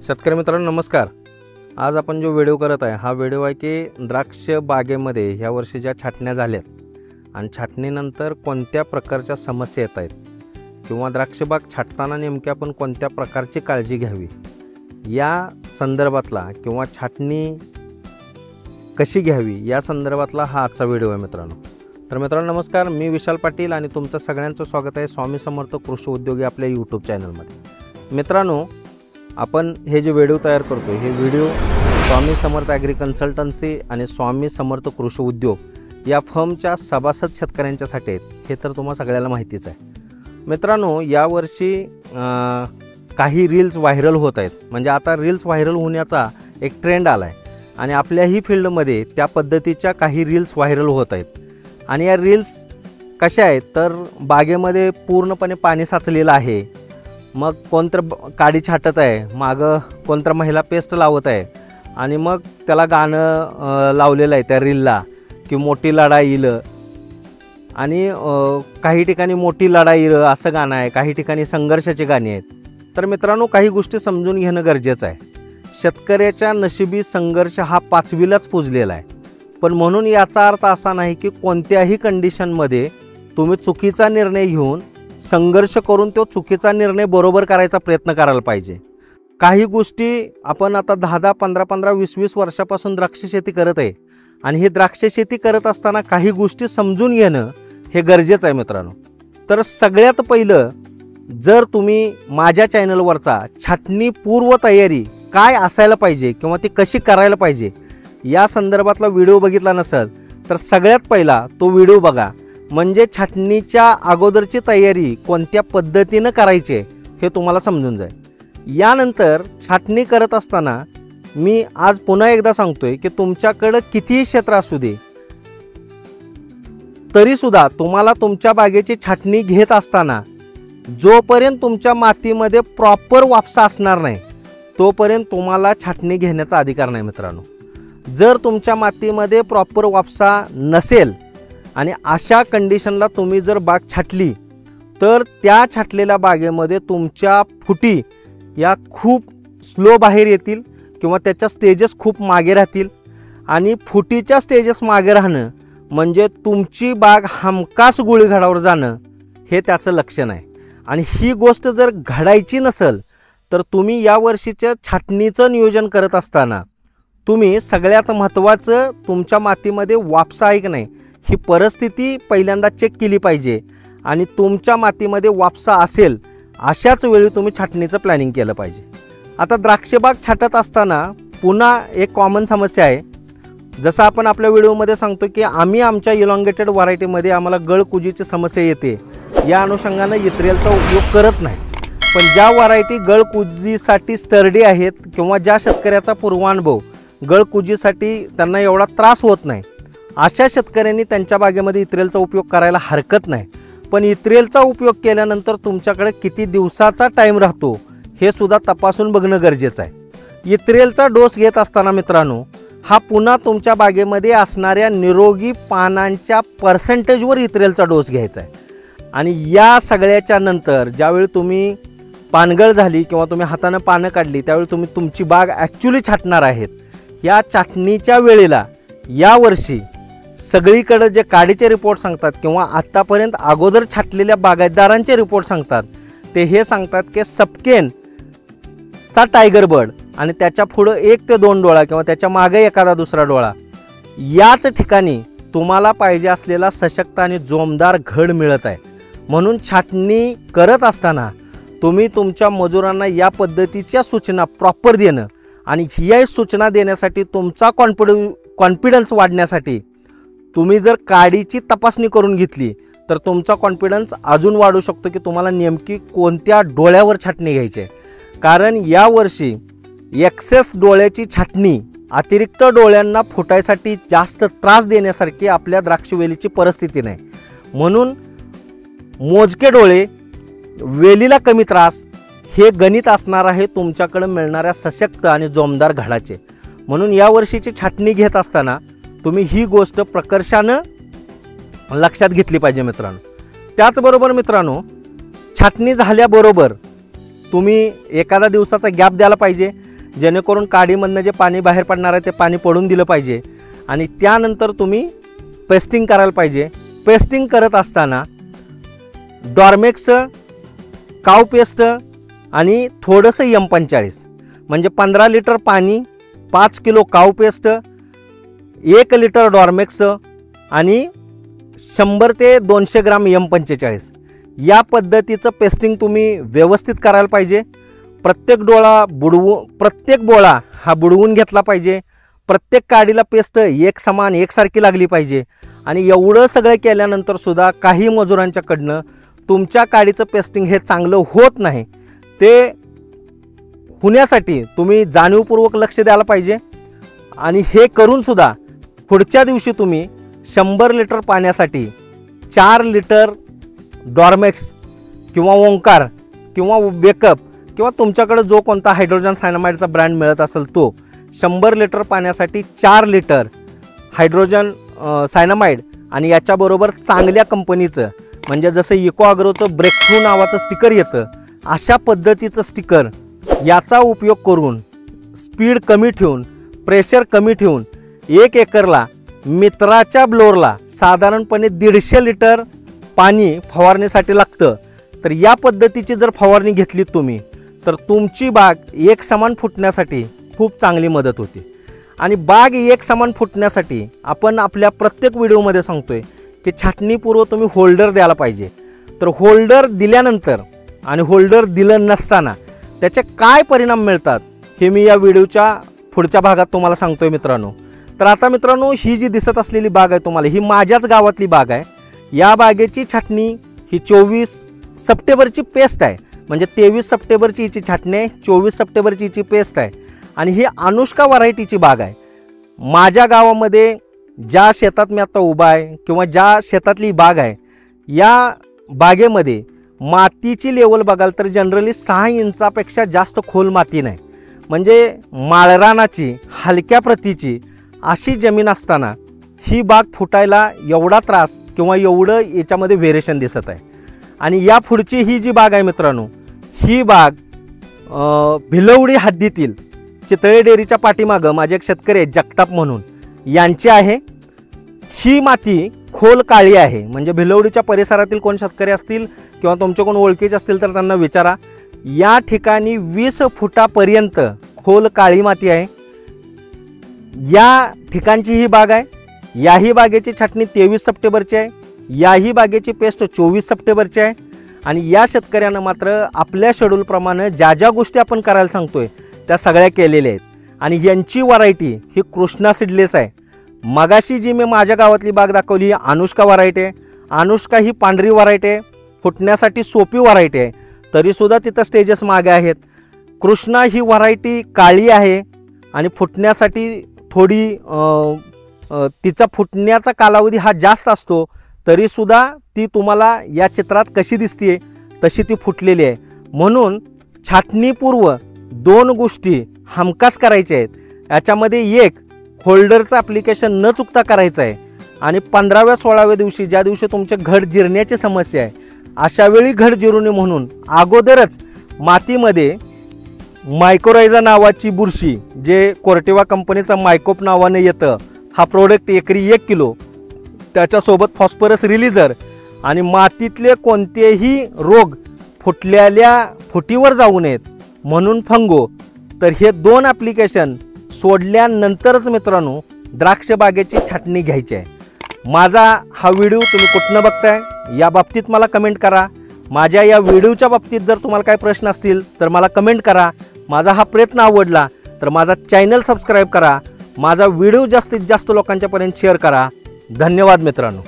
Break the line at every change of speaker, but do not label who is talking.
शेतकरी मित्रांनो नमस्कार। आज आपण जो व्हिडिओ करत आहे हा व्हिडिओ आहे की द्राक्ष बागेमध्ये ह्या वर्षी ज्या छाटण्या झाल्यात आणि छाटणीनंतर कोणत्या प्रकारच्या समस्या येत आहेत किंवा द्राक्ष बाग छाटताना नेमक्या आपण कोणत्या प्रकारची काळजी घ्यावी या संदर्भातला किंवा छाटणी कशी घ्यावी या संदर्भातला हा आजचा व्हिडिओ आहे मित्रांनो। तर मित्रांनो नमस्कार, मी विशाल पाटील आणि तुमचं सगळ्यांचं स्वागत आहे स्वामी समर्थ कृषी उद्योगी आपल्या यूट्यूब चॅनलमध्ये। मित्रांनो आपण हे जे व्हिडिओ तयार करतो हे video Swami Samarth agree consultancy आणि स्वामी समर्थ कृषी उद्योग या फर्मच्या सभासद शेतकऱ्यांच्यासाठी आहेत, हे तर तुम्हाला सगळ्याला माहितीच आहे। मित्रांनो यावर्षी काही रील्स व्हायरल होत आहेत, म्हणजे आता रील्स व्हायरल होण्याचा एक ट्रेंड आला आहे आणि आपल्याही फील्डमध्ये त्या पद्धतीच्या काही रील्स व्हायरल होत आहेत। आणि या रील्स कशा आहेत तर बागेमध्ये पूर्णपणे पाणी साचलेलं आहे, मग कोणतर काडी छाटत आहे, मागं कोणतर महिला पेस्ट लावत आहे आणि मग त्याला गाणं लावलेलं आहे त्या रीलला की मोठी लढाई येईल आणि काही ठिकाणी मोठी लढाई येईल असं गाणं आहे, काही ठिकाणी संघर्षाची गाणी आहेत। तर मित्रांनो काही गोष्टी समजून घेणं गरजेचं आहे। शेतकऱ्याच्या नशिबी संघर्ष हा 5वीलाच पुजलेला आहे, पण म्हणून याचा अर्थ असा नाही की कोणत्याही कंडिशनमध्ये तुम्ही चुकीचा निर्णय घेऊन संघर्ष करून तो चुकीचा निर्णय बरोबर करायचा प्रयत्न करायला पाहिजे। काही गोष्टी आपण आता 10-10, 15-15, 20-20 वर्षापासून द्राक्ष शेती करत आहे आणि ही द्राक्ष शेती करत असताना काही गोष्टी समजून घेणं हे गरजेचं आहे मित्रांनो। तर सगळ्यात पहिलं जर तुम्ही माझ्या चॅनलवरचा छाटणी पूर्व तयारी काय असायला पाहिजे किंवा ती कशी करायला पाहिजे या संदर्भातला व्हिडिओ बघितला नसेल तर सगळ्यात पहिला तो व्हिडिओ बघा, म्हणजे छाटणीच्या अगोदरची तयारी कोणत्या पद्धतीनं करायची हे तुम्हाला समजून जाईल। यानंतर छाटणी करत असताना मी आज पुन्हा एकदा सांगतोय की तुमच्याकडे कितीही क्षेत्र असू दे तरीसुद्धा तुम्हाला तुमच्या बागेची छाटणी घेत असताना जोपर्यंत तुमच्या मातीमध्ये प्रॉपर वापसा असणार नाही तोपर्यंत तुम्हाला छाटणी घेण्याचा अधिकार नाही मित्रांनो। जर तुमच्या मातीमध्ये प्रॉपर वापसा नसेल आणि अशा कंडिशनला तुम्ही जर बाग छाटली तर त्या छाटलेल्या बागेमध्ये तुमच्या फुटी या खूप स्लो बाहेर येतील किंवा त्याच्या स्टेजेस खूप मागे राहतील आणि फुटीच्या स्टेजेस मागे राहणं म्हणजे तुमची बाग हमखास गुळीघाडावर जाणं हे त्याचं लक्षण आहे। आणि ही गोष्ट जर घडायची नसेल तर तुम्ही या वर्षीच्या छाटणीचं नियोजन करत असताना तुम्ही सगळ्यात महत्त्वाचं तुमच्या मातीमध्ये वापसा आहे की नाही ही परिस्थिती पहिल्यांदा चेक केली पाहिजे आणि तुमच्या मातीमध्ये वापसा असेल अशाच वेळी तुम्ही छाटणीचं प्लॅनिंग केलं पाहिजे। आता द्राक्षबाग छाटत असताना पुन्हा एक कॉमन समस्या आहे, जसं आपण आपल्या व्हिडिओमध्ये सांगतो की आम्ही आमच्या इलॉंगेटेड व्हरायटीमध्ये आम्हाला गळकुजीची समस्या येते, या अनुषंगानं इत्रेलचा उपयोग करत नाही। पण ज्या व्हरायटी गळकुजीसाठी स्टर्डी आहेत किंवा ज्या शेतकऱ्याचा पूर्वानुभव गळकुजीसाठी त्यांना एवढा त्रास होत नाही अशा शेतकऱ्यांनी त्यांच्या बागेमध्ये इत्रेलचा उपयोग करायला हरकत नाही। पण इत्रेलचा उपयोग केल्यानंतर तुमच्याकडे किती दिवसाचा टाईम राहतो हे सुद्धा तपासून बघणं गरजेचं आहे। इत्रेलचा डोस घेत असताना मित्रांनो हा पुन्हा तुमच्या बागेमध्ये असणाऱ्या निरोगी पानांच्या पर्सेंटेजवर इत्रेलचा डोस घ्यायचा आहे। आणि या सगळ्याच्या नंतर ज्यावेळी तुम्ही पानगळ झाली किंवा तुम्ही हातानं पानं काढली त्यावेळी तुम्ही तुमची बाग ॲक्च्युली छाटणार आहेत, या छाटणीच्या वेळेला यावर्षी सगळीकडे जे काडीचे रिपोर्ट सांगतात किंवा आत्तापर्यंत अगोदर छाटलेल्या बागायतदारांचे रिपोर्ट सांगतात ते हे सांगतात की सपकेनचा टायगर बर्ड आणि त्याच्या पुढं 1 ते 2 डोळा किंवा त्याच्या मागे एखादा दुसरा डोळा याच ठिकाणी तुम्हाला पाहिजे असलेला सशक्त आणि जोमदार घड मिळत आहे। म्हणून छाटणी करत असताना तुम्ही तुमच्या मजुरांना या पद्धतीच्या सूचना प्रॉपर देणं आणि ह्या सूचना देण्यासाठी तुमचा कॉन्फिडन्स वाढण्यासाठी तुम्ही जर काडीची तपासणी करून घेतली तर तुमचा कॉन्फिडन्स अजून वाढू शकतो की तुम्हाला नेमकी कोणत्या डोळ्यावर छाटणी घ्यायची आहे। कारण यावर्षी एक्सेस डोळ्याची छाटणी अतिरिक्त डोळ्यांना फुटायसाठी जास्त त्रास देण्यासारखी आपल्या द्राक्षवेलीची परिस्थिती नाही, म्हणून मोजके डोळे वेलीला कमी त्रास हे गणित असणार आहे तुमच्याकडे मिळणाऱ्या सशक्त आणि जोमदार घडाचे। म्हणून या वर्षीची छाटणी घेत असताना तुम्ही ही गोष्ट प्रकर्षानं लक्षात घेतली पाहिजे मित्रांनो। त्याचबरोबर मित्रांनो छाटणी झाल्याबरोबर तुम्ही एखादा दिवसाचा गॅप द्यायला पाहिजे, जेणेकरून काडीमधनं जे पाणी बाहेर पडणार आहे ते पाणी पडून दिलं पाहिजे आणि त्यानंतर तुम्ही पेस्टिंग करायला पाहिजे। पेस्टिंग करत असताना डॉर्मेक्स, काव पेस्ट आणि थोडंसं M45 म्हणजे 15 लिटर पाणी, 5 किलो काव पेस्ट, 1 लिटर डॉर्मेक्स आणि 100 ते 200 ग्राम M45 या पद्धतीचं पेस्टिंग तुम्ही व्यवस्थित करायला पाहिजे। प्रत्येक बोळा हा बुडवून घेतला पाहिजे। प्रत्येक काडीला पेस्ट एकसारखी लागली पाहिजे आणि एवढं सगळं केल्यानंतर सुद्धा काही मजुरांच्याकडनं तुमच्या काडीचं पेस्टिंग हे चांगलं होत नाही। ते होण्यासाठी तुम्ही जाणीवपूर्वक लक्ष द्यायला पाहिजे आणि हे करून सुद्धा पुढच्या दिवशी तुम्ही 100 लिटर पाण्यासाठी 4 लिटर डॉर्मेक्स किंवा ओंकार किंवा वेकअप किंवा तुमच्याकडे जो कोणता हायड्रोजन सायनामाइडचा ब्रँड मिळत असेल तो 100 लिटर पाण्यासाठी 4 लिटर हायड्रोजन सायनामाइड आणि याच्याबरोबर चांगल्या कंपनीचं म्हणजे जसं इको ॲग्रोचं ब्रेकथ्रू नावाचं स्टिकर येतं, अशा पद्धतीचं स्टिकर याचा उपयोग करून स्पीड कमी ठेवून, प्रेशर कमी ठेवून 1 एकरला मित्राच्या ब्लोअरला साधारणपणे 150 लिटर पाणी फवारणीसाठी लागतं। तर या पद्धतीची जर फवारणी घेतली तुम्ही तर तुमची बाग एक समान फुटण्यासाठी खूप चांगली मदत होते। आणि बाग एक समान फुटण्यासाठी आपण आपल्या प्रत्येक व्हिडिओमध्ये सांगतोय की छाटणीपूर्व तुम्ही होल्डर द्यायला पाहिजे। तर होल्डर दिल्यानंतर आणि होल्डर दिलं नसताना त्याचे काय परिणाम मिळतात हे मी या व्हिडिओच्या पुढच्या भागात तुम्हाला सांगतोय मित्रांनो। तर आता मित्रांनो, ही जी दिसत असलेली बाग आहे तुम्हाला, ही माझ्याच गावातली बाग आहे। या बागेची छाटणी ही 24 सप्टेंबरची पेस्ट आहे, म्हणजे 23 सप्टेंबरची हिची छाटणी आहे, 24 सप्टेंबरची हिची पेस्ट आहे आणि ही अनुष्का व्हरायटीची बाग आहे। माझ्या गावामध्ये ज्या शेतात मी आता उभा आहे किंवा ज्या शेतातली बाग आहे, या बागेमध्ये मातीची लेवल बघाल तर जनरली 6 इंचापेक्षा जास्त खोल माती नाही, म्हणजे माळरानाची हलक्या प्रतीची अशी जमीन असताना ही बाग फुटायला एवढा त्रास किंवा एवढं याच्यामध्ये व्हेरिएशन दिसत आहे। आणि या पुढची ही जी बाग आहे मित्रांनो, ही बाग भिलवडी हद्दीतील चितळे डेअरीच्या पाठीमागं माझे एक शेतकरी आहेत जगताप म्हणून, यांची आहे। ही माती खोल काळी आहे, म्हणजे भिलवडीच्या परिसरातील कोण शेतकरी असतील किंवा तुमचे कोण ओळखीचे असतील तर त्यांना विचारा। या ठिकाणी 20 फुटापर्यंत खोल काळी माती आहे। या ठिकाणची ही बाग आहे। याही बागेची छाटणी 23 सप्टेंबरची आहे, याही बागेची पेस्ट 24 सप्टेंबरची आहे। आणि या शेतकऱ्यानं मात्र आपल्या शेड्यूलप्रमाणे ज्या ज्या गोष्टी आपण करायला सांगतोय त्या सगळ्या केलेल्या आहेत आणि यांची व्हरायटी ही कृष्णा सीडलेस आहे। मगाशी जी मी माझ्या गावातली बाग दाखवली ही अनुष्का व्हरायटी आहे। अनुष्का ही पांढरी व्हरायटी आहे, फुटण्यासाठी सोपी व्हरायटी आहे, तरीसुद्धा तिथं स्टेजेस मागे आहेत। कृष्णा ही व्हरायटी काळी आहे आणि फुटण्यासाठी थोडी तिचा फुटण्याचा कालावधी हा जास्त असतो, तरीसुद्धा ती तुम्हाला या चित्रात कशी दिसते तशी ती फुटलेली आहे। म्हणून छाटणीपूर्व 2 गोष्टी हमखास करायच्या आहेत। याच्यामध्ये एक, होल्डरचं ॲप्लिकेशन न चुकता करायचं आहे आणि 15व्या 16व्या दिवशी ज्या दिवशी तुमचे घड जिरण्याची समस्या आहे अशा वेळी घड जिरू नये म्हणून अगोदरच मातीमध्ये मायकोरायझा नावाची बुरशी, जे कोर्टेवा कंपनीचा मायकोप नावाने येतं, हा प्रोडक्ट एकरी 1 किलो, त्याच्यासोबत फॉस्फरस रिलीजर आणि मातीतले कोणतेही रोग फुटलेल्या फुटीवर जाऊ नयेत म्हणून फंगो, तर हे 2 ॲप्लिकेशन सोडल्यानंतरच मित्रांनो द्राक्ष बागेची छाटणी घ्यायची आहे। माझा हा व्हिडिओ तुम्ही कुठनं बघताय या बाबतीत मला कमेंट करा। माझ्या या व्हिडिओच्या बाबतीत जर तुम्हाला काही प्रश्न असतील तर मला कमेंट करा। माझा हा प्रयत्न आवडला तर माझा चॅनल सबस्क्राईब करा, माझा व्हिडिओ जास्तीत जास्त लोकांच्यापर्यंत शेअर करा। धन्यवाद मित्रांनो।